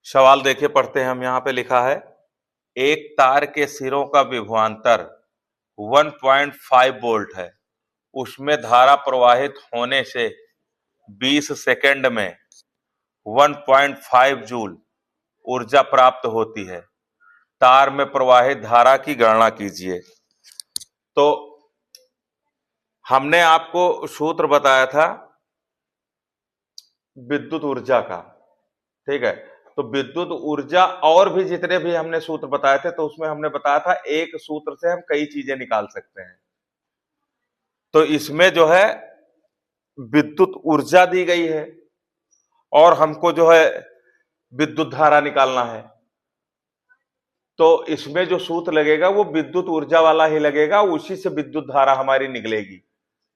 सवाल देखिए, पढ़ते हैं हम। यहाँ पे लिखा है एक तार के सिरों का विभवांतर 1.5 वोल्ट है। उसमें धारा प्रवाहित होने से 20 सेकंड में 1.5 जूल ऊर्जा प्राप्त होती है। तार में प्रवाहित धारा की गणना कीजिए। तो हमने आपको सूत्र बताया था विद्युत ऊर्जा का, ठीक है। तो विद्युत ऊर्जा और भी जितने भी हमने सूत्र बताए थे, तो उसमें हमने बताया था एक सूत्र से हम कई चीजें निकाल सकते हैं। तो इसमें जो है विद्युत ऊर्जा दी गई है और हमको जो है विद्युत धारा निकालना है। तो इसमें जो सूत्र लगेगा वो विद्युत ऊर्जा वाला ही लगेगा, उसी से विद्युत धारा हमारी निकलेगी,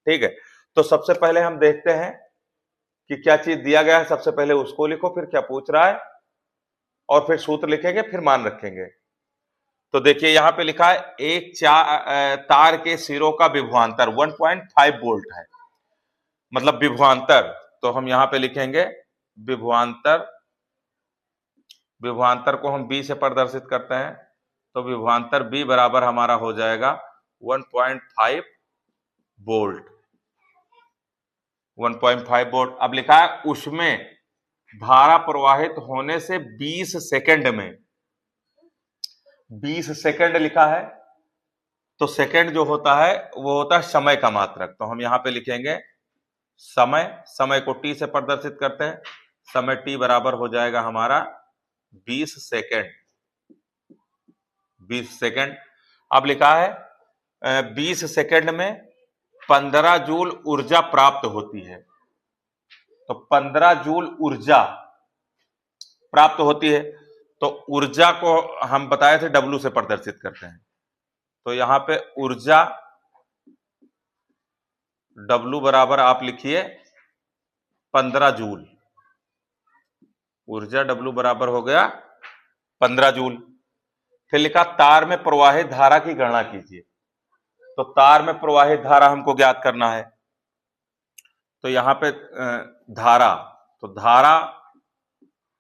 ठीक है। तो सबसे पहले हम देखते हैं कि क्या चीज दिया गया है। सबसे पहले उसको लिखो, फिर क्या पूछ रहा है, और फिर सूत्र लिखेंगे, फिर मान रखेंगे। तो देखिए यहां पे लिखा है एक तार के सिरों का विभवांतर 1.5 वोल्ट है, मतलब विभवांतर। तो हम यहां पे लिखेंगे विभवांतर। विभवांतर को हम बी से प्रदर्शित करते हैं, तो विभवांतर बी बराबर हमारा हो जाएगा 1.5 वोल्ट। 1.5 वोल्ट। अब लिखा है उसमें धारा प्रवाहित होने से 20 सेकंड में, 20 सेकंड लिखा है। तो सेकंड जो होता है वो होता है समय का मात्रक। तो हम यहां पे लिखेंगे समय। समय को टी से प्रदर्शित करते हैं। समय टी बराबर हो जाएगा हमारा 20 सेकंड। 20 सेकंड। अब लिखा है 20 सेकंड में 15 जूल ऊर्जा प्राप्त होती है। तो 15 जूल ऊर्जा प्राप्त होती है। तो ऊर्जा को हम बताए थे डब्ल्यू से प्रदर्शित करते हैं। तो यहां पे ऊर्जा डब्ल्यू बराबर आप लिखिए 15 जूल। ऊर्जा डब्ल्यू बराबर हो गया 15 जूल। फिर लिखा तार में प्रवाहित धारा की गणना कीजिए। तो तार में प्रवाहित धारा हमको ज्ञात करना है। तो यहां पे धारा, तो धारा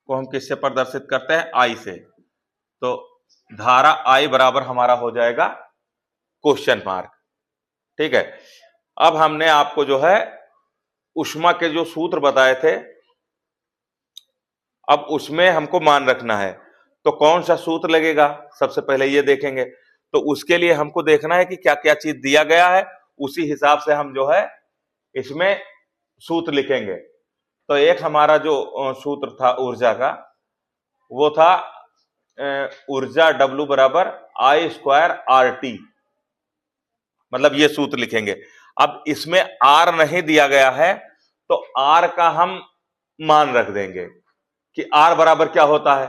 को हम किससे प्रदर्शित करते हैं? आई से। तो धारा आई बराबर हमारा हो जाएगा क्वेश्चन मार्क, ठीक है। अब हमने आपको जो है ऊष्मा के जो सूत्र बताए थे, अब उसमें हमको मान रखना है। तो कौन सा सूत्र लगेगा सबसे पहले ये देखेंगे। तो उसके लिए हमको देखना है कि क्या क्या चीज दिया गया है, उसी हिसाब से हम जो है इसमें सूत्र लिखेंगे। तो एक हमारा जो सूत्र था ऊर्जा का, वो था ऊर्जा डब्ल्यू बराबर आई स्क्वायर आर टी, मतलब ये सूत्र लिखेंगे। अब इसमें आर नहीं दिया गया है, तो आर का हम मान रख देंगे कि आर बराबर क्या होता है,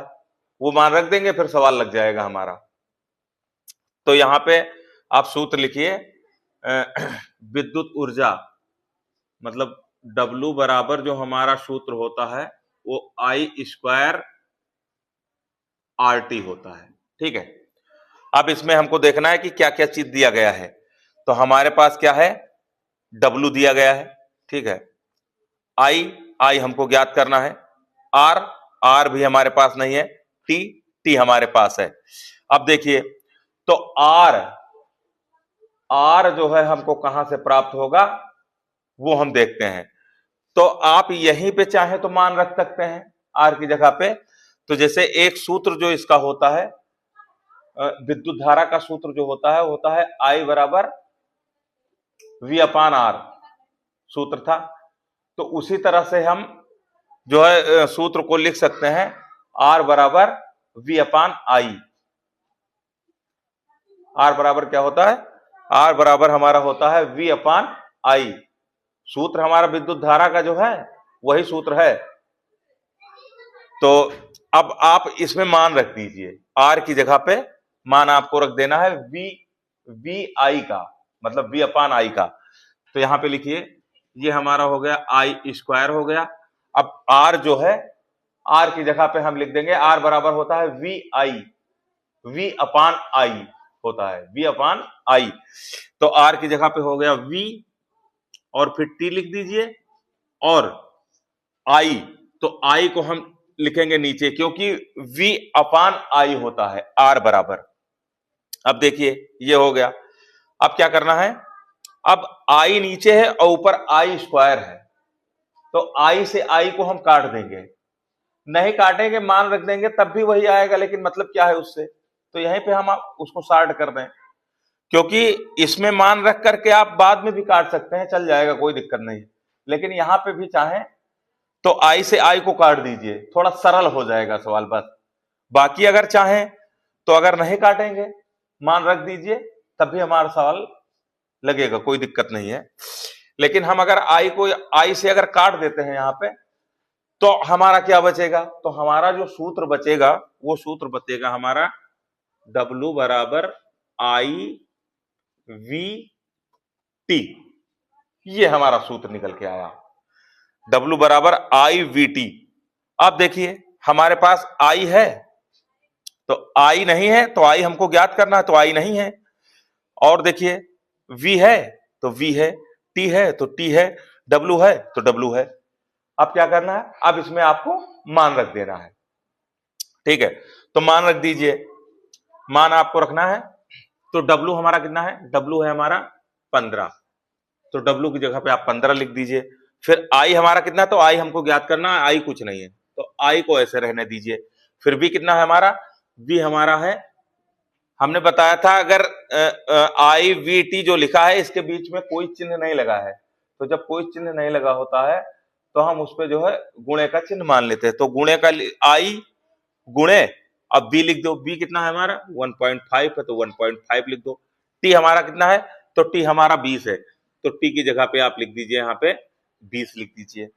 वो मान रख देंगे, फिर सवाल लग जाएगा हमारा। तो यहां पे आप सूत्र लिखिए विद्युत ऊर्जा, मतलब W बराबर जो हमारा सूत्र होता है वो आई स्क्वायर आर टी होता है, ठीक है। अब इसमें हमको देखना है कि क्या क्या चीज दिया गया है। तो हमारे पास क्या है? W दिया गया है, ठीक है। आई, आई हमको ज्ञात करना है। आर, आर भी हमारे पास नहीं है। टी, टी हमारे पास है। अब देखिए, तो आर, आर जो है हमको कहां से प्राप्त होगा वो हम देखते हैं। तो आप यहीं पे चाहे तो मान रख सकते हैं आर की जगह पे। तो जैसे एक सूत्र जो इसका होता है, विद्युत धारा का सूत्र जो होता है आई बराबर वी अपान आर, सूत्र था। तो उसी तरह से हम जो है सूत्र को लिख सकते हैं आर बराबर वी अपान आई। आर बराबर क्या होता है? आर बराबर हमारा होता है वी अपान आई। सूत्र हमारा विद्युत धारा का जो है वही सूत्र है। तो अब आप इसमें मान रख दीजिए, आर की जगह पे मान आपको रख देना है वी, वी आई का, मतलब वी अपान आई का। तो यहां पे लिखिए, ये हमारा हो गया आई स्क्वायर हो गया। अब आर जो है, आर की जगह पे हम लिख देंगे आर बराबर होता है वी आई, वी अपान आई होता है, वी अपान आई। तो आर की जगह पे हो गया वी, और फिर टी लिख दीजिए, और आई, तो आई को हम लिखेंगे नीचे, क्योंकि V अपान I होता है R बराबर। अब देखिए ये हो गया। अब क्या करना है, अब I नीचे है और ऊपर I स्क्वायर है, तो I से I को हम काट देंगे, नहीं काटेंगे मान रख देंगे तब भी वही आएगा, लेकिन मतलब क्या है उससे, तो यहीं पे हम उसको सॉर्ट कर दें, क्योंकि इसमें मान रख करके आप बाद में भी काट सकते हैं, चल जाएगा, कोई दिक्कत नहीं। लेकिन यहां पे भी चाहें तो I से I को काट दीजिए, थोड़ा सरल हो जाएगा सवाल बस। बाकी अगर चाहें तो अगर नहीं काटेंगे मान रख दीजिए, तब भी हमारा सवाल लगेगा, कोई दिक्कत नहीं है। लेकिन हम अगर I से अगर काट देते हैं यहां पे, तो हमारा क्या बचेगा, तो हमारा जो सूत्र बचेगा वो सूत्र बचेगा हमारा W बराबर IVT। ये हमारा सूत्र निकल के आया, W बराबर IVT। अब देखिए हमारे पास I है तो I नहीं है, तो I हमको ज्ञात करना है, तो I नहीं है। और देखिए V है तो V है, T है तो T है, W है तो W है। अब क्या करना है, अब इसमें आपको मान रख देना है, ठीक है। तो मान रख दीजिए, मान आपको रखना है, तो W हमारा कितना है, W है हमारा 15, तो W की जगह पे आप 15 लिख दीजिए। फिर I हमारा कितना है, तो I हमको ज्ञात करना है, I कुछ नहीं है, तो I को ऐसे रहने दीजिए। फिर V कितना है हमारा, V हमारा है, हमने बताया था अगर IVT जो लिखा है इसके बीच में कोई चिन्ह नहीं लगा है, तो जब कोई चिन्ह नहीं लगा होता है तो हम उस पे जो है गुणे का चिन्ह मान लेते हैं, तो गुणे का I गुणे, अब B लिख दो, B कितना है हमारा 1.5 है तो 1.5 लिख दो। T हमारा कितना है, तो T हमारा 20 है, तो T की जगह पे आप लिख दीजिए यहाँ पे 20 लिख दीजिए।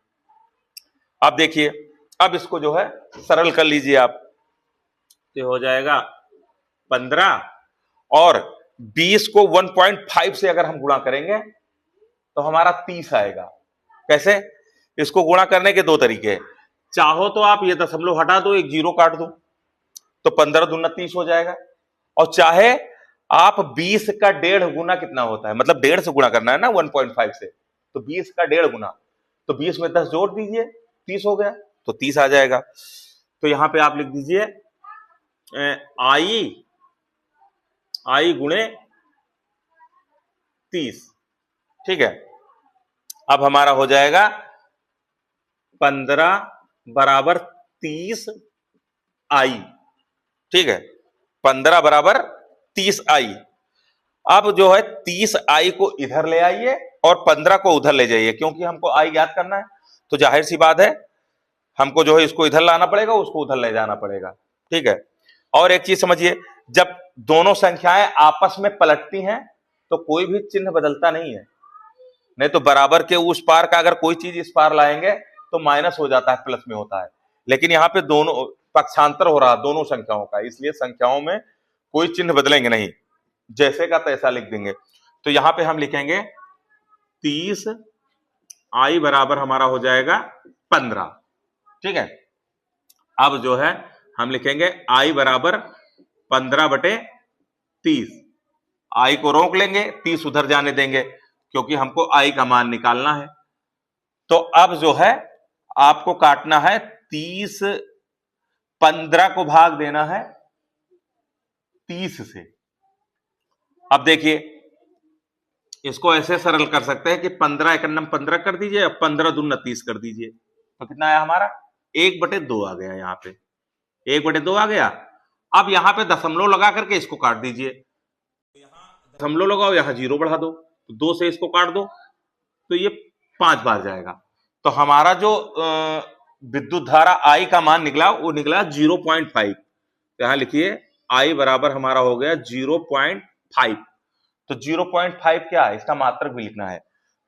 अब देखिए, अब इसको जो है सरल कर लीजिए आप, तो हो जाएगा 15 और 20 को 1.5 से अगर हम गुणा करेंगे तो हमारा 30 आएगा। कैसे, इसको गुणा करने के दो तरीके हैं, चाहो तो आप ये दशमलव हटा दो, एक जीरो काट दो, तो 15 दूना 30 हो जाएगा। और चाहे आप 20 का 1.5 गुना कितना होता है, मतलब 1.5 से गुणा करना है ना 1.5 से, तो 20 का 1.5 गुना, तो 20 में 10 जोड़ दीजिए, 30 हो गया, तो 30 आ जाएगा। तो यहां पे आप लिख दीजिए I गुणे 30, ठीक है। अब हमारा हो जाएगा 15 बराबर 30 I, ठीक है, 15 बराबर 30 I। अब जो है 30 I को इधर ले आइए और 15 को उधर ले जाइए, क्योंकि हमको I ज्ञात करना है, तो जाहिर सी बात है हमको जो है इसको इधर लाना पड़ेगा, उसको उधर ले जाना पड़ेगा, ठीक है। और एक चीज समझिए, जब दोनों संख्याएं आपस में पलटती हैं तो कोई भी चिन्ह बदलता नहीं है, नहीं तो बराबर के उस पार का अगर कोई चीज इस पार लाएंगे तो माइनस हो जाता है, प्लस में होता है। लेकिन यहाँ पे दोनों पक्षांतर हो रहा है दोनों संख्याओं का, इसलिए संख्याओं में कोई चिन्ह बदलेंगे नहीं, जैसे का तैसा लिख देंगे। तो यहां पे हम लिखेंगे 30 I बराबर हमारा हो जाएगा 15, ठीक है। अब जो है हम लिखेंगे I बराबर 15/30, I को रोक लेंगे, 30 उधर जाने देंगे, क्योंकि हमको I का मान निकालना है। तो अब जो है आपको काटना है 30, 15 को भाग देना है 30 से। अब देखिए इसको ऐसे सरल कर सकते हैं कि 15 एकन्नम 15 कर दीजिए, अब 15 दूना 30 कर दीजिए, तो कितना आया हमारा 1/2 आ गया, यहाँ पे 1/2 आ गया। अब यहाँ पे दशमलव लगा करके इसको काट दीजिए, दशमलव लगाओ, यहाँ 0 बढ़ा दो, तो 2 से इसको काट दो, तो ये 5 बार जाएगा। तो हमारा जो विद्युत धारा I का मान निकला वो निकला 0.5। तो यहां लिखिए I बराबर हमारा हो गया 0.5। तो 0.5 क्या है, इसका मात्रक भी लिखना है।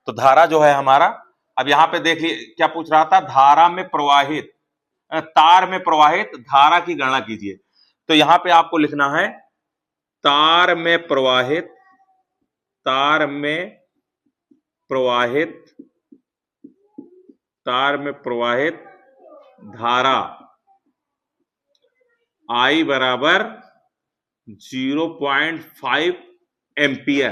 तो धारा जो है हमारा, अब यहां पे देख लीजिए क्या पूछ रहा था, धारा में प्रवाहित, तार में प्रवाहित धारा की गणना कीजिए। तो यहां पे आपको लिखना है तार में प्रवाहित धारा I बराबर 0.5 एम्पियर,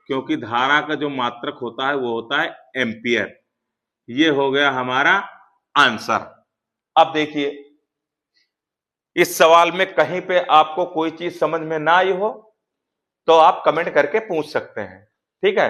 क्योंकि धारा का जो मात्रक होता है वो होता है एम्पियर। ये हो गया हमारा आंसर। अब देखिए, इस सवाल में कहीं पे आपको कोई चीज समझ में ना आई हो तो आप कमेंट करके पूछ सकते हैं, ठीक है।